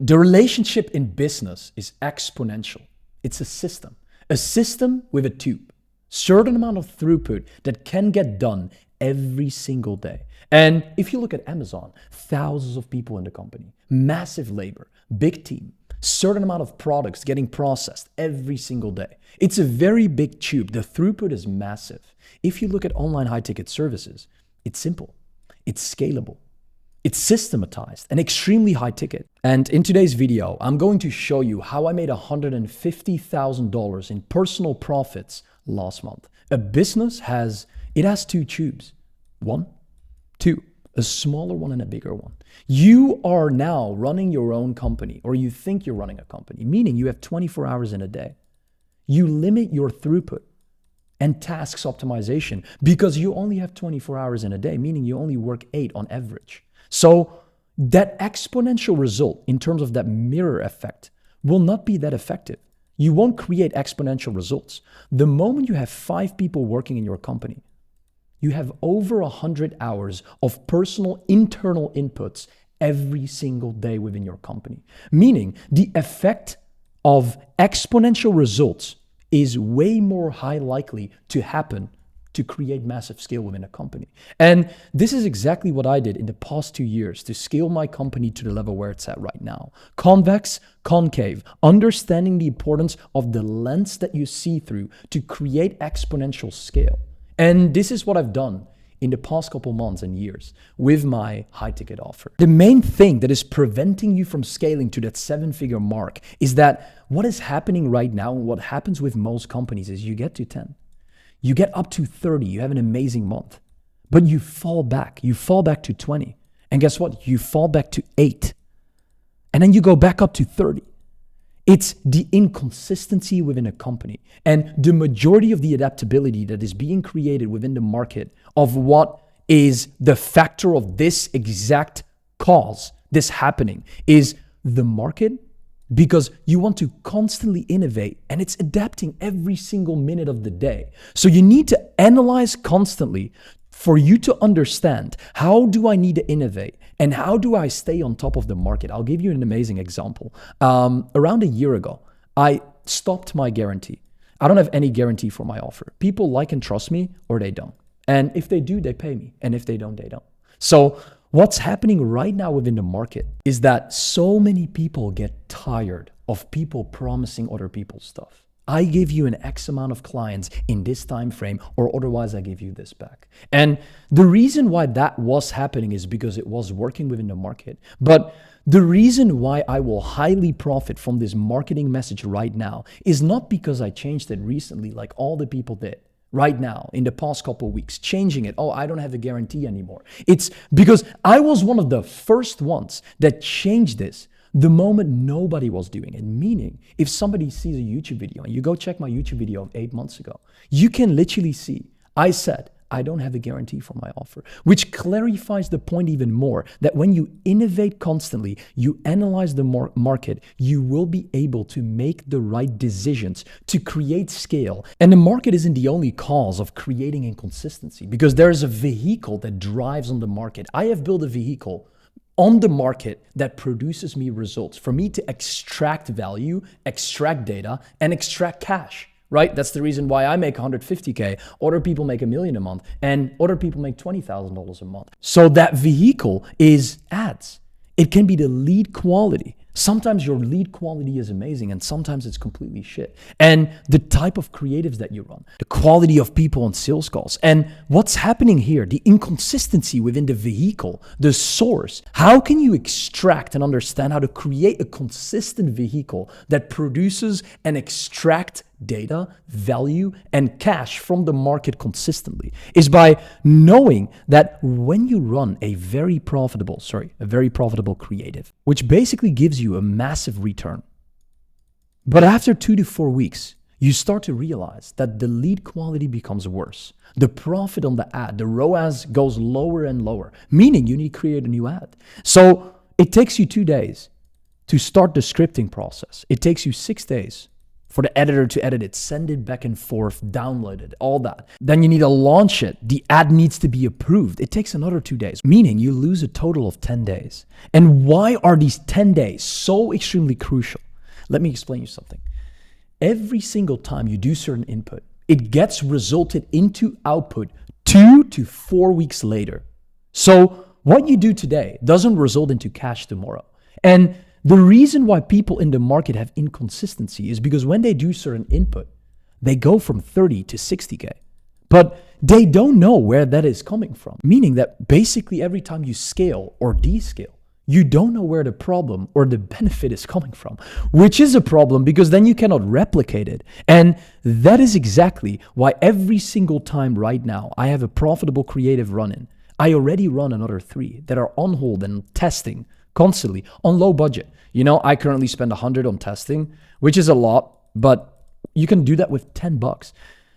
The relationship in business is exponential. It's a system with a tube, certain amount of throughput that can get done every single day. And if you look at Amazon, thousands of people in the company, massive labor, big team, certain amount of products getting processed every single day. It's a very big tube. The throughput is massive. If you look at online high-ticket services, it's simple, it's scalable, it's systematized and extremely high ticket. And in today's video, I'm going to show you how I made $150,000 in personal profits last month. A business has two tubes. One, two, a smaller one and a bigger one. You are now running your own company, or you think you're running a company, meaning you have 24 hours in a day. You limit your throughput and tasks optimization because you only have 24 hours in a day, meaning you only work 8 on average. So that exponential result in terms of that mirror effect will not be that effective. You won't create exponential results. The moment you have 5 people working in your company, you have over 100 hours of personal internal inputs every single day within your company. Meaning the effect of exponential results is way more high likely to happen to create massive scale within a company. And this is exactly what I did in the past 2 years to scale my company to the level where it's at right now. Convex, concave, understanding the importance of the lens that you see through to create exponential scale. And this is what I've done in the past couple months and years with my high ticket offer. The main thing that is preventing you from scaling to that 7-figure mark is that what is happening right now and what happens with most companies is you get to 10. You get up to 30, you have an amazing month, but you fall back to 20. And guess what? You fall back to 8. And then you go back up to 30. It's the inconsistency within a company and the majority of the adaptability that is being created within the market of what is the factor of this exact cause, this happening, is the market, because you want to constantly innovate and it's adapting every single minute of the day. So you need to analyze constantly for you to understand, how do I need to innovate and how do I stay on top of the market? I'll give you an amazing example. Around a year ago, I stopped my guarantee. I don't have any guarantee for my offer. People like and trust me or they don't. And if they do, they pay me. And if they don't, they don't. So what's happening right now within the market is that so many people get tired of people promising other people stuff. I give you an X amount of clients in this time frame, or otherwise I give you this back. And the reason why that was happening is because it was working within the market. But the reason why I will highly profit from this marketing message right now is not because I changed it recently like all the people did. Right now, in the past couple of weeks, changing it. Oh, I don't have a guarantee anymore. It's because I was one of the first ones that changed this the moment nobody was doing it. Meaning, if somebody sees a YouTube video, and you go check my YouTube video of 8 months ago, you can literally see, I said, I don't have a guarantee for my offer, which clarifies the point even more that when you innovate constantly, you analyze the market, you will be able to make the right decisions to create scale. And the market isn't the only cause of creating inconsistency, because there is a vehicle that drives on the market. I have built a vehicle on the market that produces me results for me to extract value, extract data, and extract cash. Right? That's the reason why I make 150K, other people make $1 million a month, and other people make $20,000 a month. So that vehicle is ads. It can be the lead quality. Sometimes your lead quality is amazing and sometimes it's completely shit. And the type of creatives that you run, the quality of people on sales calls, and what's happening here, the inconsistency within the vehicle, the source. How can you extract and understand how to create a consistent vehicle that produces and extract data, value, and cash from the market consistently? Is by knowing that when you run a very profitable creative, which basically gives you a massive return, but after 2 to 4 weeks, you start to realize that the lead quality becomes worse. The profit on the ad, the ROAS goes lower and lower, meaning you need to create a new ad. So it takes you 2 days to start the scripting process. It takes you 6 days for the editor to edit it, send it back and forth, download it, all that. Then you need to launch it. The ad needs to be approved. It takes another 2 days, meaning you lose a total of 10 days. And why are these 10 days so extremely crucial? Let me explain you something. Every single time you do certain input, it gets resulted into output 2 to 4 weeks later. So what you do today doesn't result into cash tomorrow. And the reason why people in the market have inconsistency is because when they do certain input, they go from 30 to 60K, but they don't know where that is coming from. Meaning that basically every time you scale or descale, you don't know where the problem or the benefit is coming from, which is a problem because then you cannot replicate it. And that is exactly why every single time right now I have a profitable creative run-in, I already run another 3 that are on hold and testing constantly on low budget. You know, I currently spend 100 on testing, which is a lot, but you can do that with $10.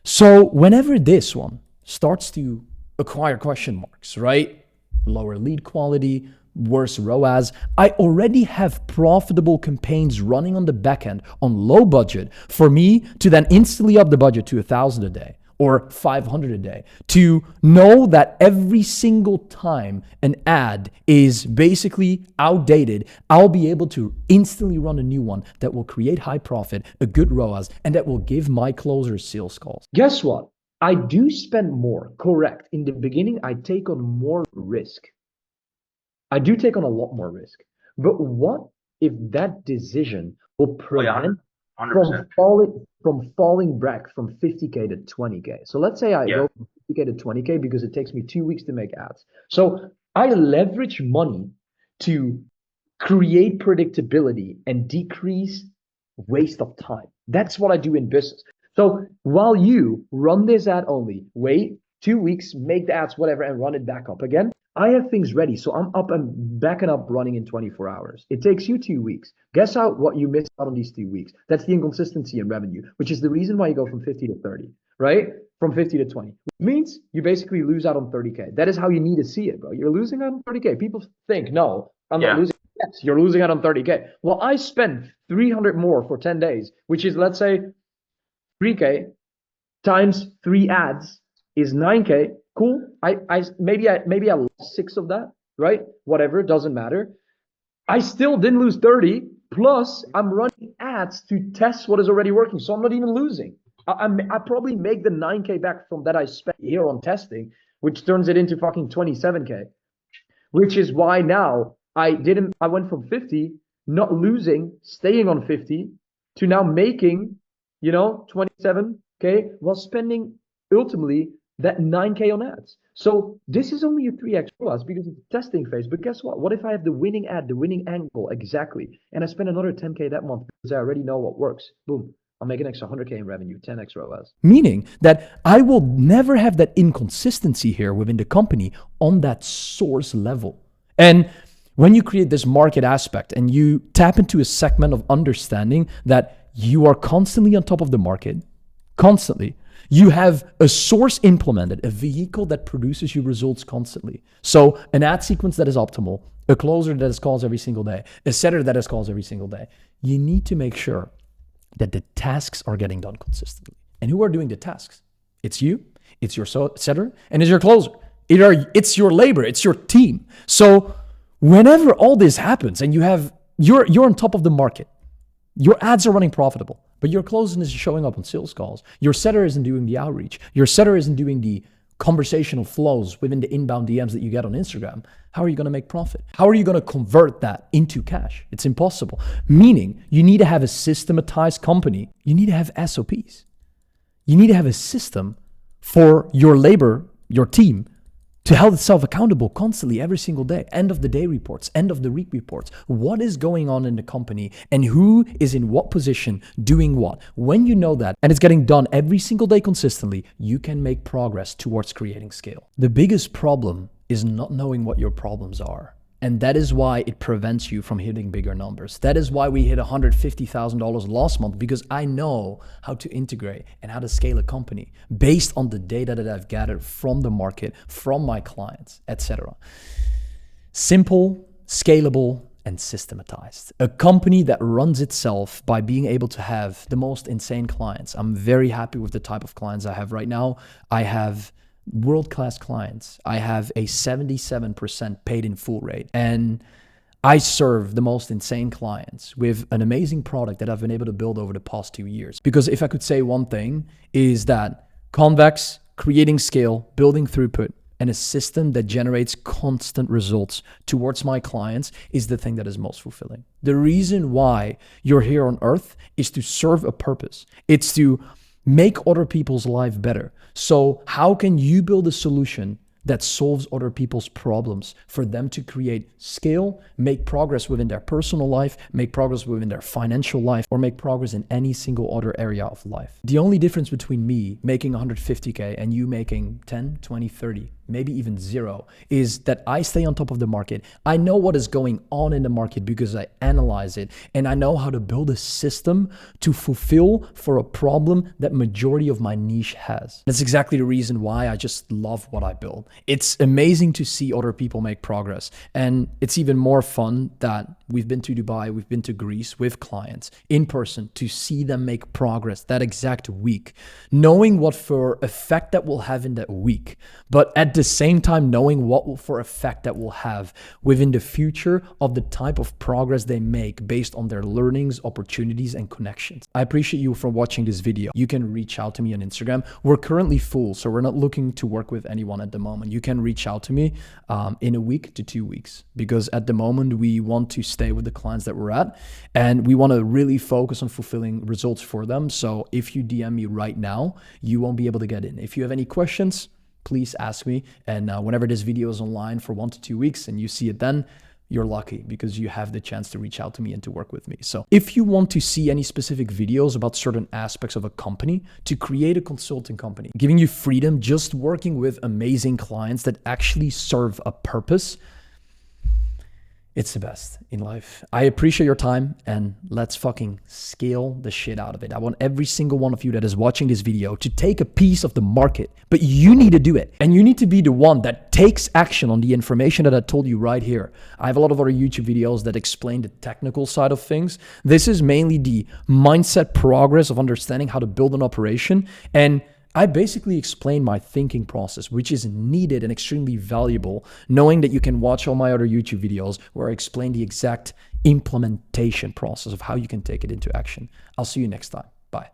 So whenever this one starts to acquire question marks, right? Lower lead quality, worse ROAS, I already have profitable campaigns running on the back end on low budget for me to then instantly up the budget to 1,000 a day or 500 a day, to know that every single time an ad is basically outdated, I'll be able to instantly run a new one that will create high profit, a good ROAS, and that will give my closers sales calls. Guess what? I do spend more, correct. In the beginning, I take on more risk. I do take on a lot more risk. But what if that decision will prevent from falling back from 50K to 20K? So let's say I go from 50K to 20K because it takes me 2 weeks to make ads. So I leverage money to create predictability and decrease waste of time. That's what I do in business. So while you run this ad only, wait 2 weeks, make the ads, whatever, and run it back up again, I have things ready. So I'm up and back and up running in 24 hours. It takes you 2 weeks. Guess out what you missed out on these 2 weeks. That's the inconsistency in revenue, which is the reason why you go from 50 to 30, right? From 50 to 20. Which means you basically lose out on 30K. That is how you need to see it, bro. You're losing out on 30K. People think, no, I'm not losing. Yes, you're losing out on 30K. Well, I spent 300 more for 10 days, which is, let's say, 3K times 3 ads is 9K. Cool. Maybe I lost 6 of that, right? Whatever, doesn't matter. I still didn't lose 30. Plus, I'm running ads to test what is already working, so I'm not even losing. I probably make the 9K back from that I spent here on testing, which turns it into fucking 27K. Which is why now I went from 50, not losing, staying on 50, to now making, 27K while spending ultimately that 9K on ads. So this is only a 3x ROAS because it's a testing phase. But guess what? What if I have the winning ad, the winning angle exactly, and I spend another 10K that month because I already know what works? Boom. I'll make an extra 100K in revenue, 10x ROAS. Meaning that I will never have that inconsistency here within the company on that source level. And when you create this market aspect and you tap into a segment of understanding that you are constantly on top of the market, constantly, you have a source implemented, a vehicle that produces you results constantly. So an ad sequence that is optimal, a closer that is calls every single day, a setter that is calls every single day. You need to make sure that the tasks are getting done consistently. And who are doing the tasks? It's you, it's your setter, and it's your closer. It's your labor, it's your team. So whenever all this happens and you're on top of the market, your ads are running profitable, but your closing is showing up on sales calls. Your setter isn't doing the outreach. Your setter isn't doing the conversational flows within the inbound DMs that you get on Instagram. How are you going to make profit? How are you going to convert that into cash? It's impossible. Meaning you need to have a systematized company. You need to have SOPs. You need to have a system for your labor, your team, to hold itself accountable constantly every single day. End of the day reports, end of the week reports. What is going on in the company and who is in what position doing what? When you know that and it's getting done every single day consistently, you can make progress towards creating scale. The biggest problem is not knowing what your problems are. And that is why it prevents you from hitting bigger numbers. That is why we hit $150,000 last month, because I know how to integrate and how to scale a company based on the data that I've gathered from the market, from my clients, etc. Simple, scalable, and systematized. A company that runs itself by being able to have the most insane clients. I'm very happy with the type of clients I have right now. I have world-class clients. I have a 77% paid in full rate. And I serve the most insane clients with an amazing product that I've been able to build over the past 2 years. Because if I could say one thing, is that convex, creating scale, building throughput, and a system that generates constant results towards my clients is the thing that is most fulfilling. The reason why you're here on earth is to serve a purpose. It's to make other people's life better. So how can you build a solution that solves other people's problems for them to create scale, make progress within their personal life, make progress within their financial life, or make progress in any single other area of life? The only difference between me making 150K and you making 10, 20, 30, maybe even zero, is that I stay on top of the market. I know what is going on in the market because I analyze it, and I know how to build a system to fulfill for a problem that majority of my niche has. That's exactly the reason why I just love what I build. It's amazing to see other people make progress. And it's even more fun that we've been to Dubai, we've been to Greece with clients in person to see them make progress that exact week, knowing what for effect that will have in that week, but at the same time knowing what for effect that will have within the future of the type of progress they make based on their learnings, opportunities, and connections. I appreciate you for watching this video. You can reach out to me on Instagram. We're currently full, so we're not looking to work with anyone at the moment. You can reach out to me in a week to 2 weeks, because at the moment we want to stay with the clients that we're at, and we want to really focus on fulfilling results for them. So if you DM me right now, you won't be able to get in. If you have any questions, please ask me. And whenever this video is online for 1 to 2 weeks and you see it then, you're lucky because you have the chance to reach out to me and to work with me. So if you want to see any specific videos about certain aspects of a company, to create a consulting company, giving you freedom, just working with amazing clients that actually serve a purpose, it's the best in life. I appreciate your time, and let's fucking scale the shit out of it. I want every single one of you that is watching this video to take a piece of the market, but you need to do it. And you need to be the one that takes action on the information that I told you right here. I have a lot of other YouTube videos that explain the technical side of things. This is mainly the mindset progress of understanding how to build an operation. And I basically explain my thinking process, which is needed and extremely valuable, knowing that you can watch all my other YouTube videos where I explain the exact implementation process of how you can take it into action. I'll see you next time.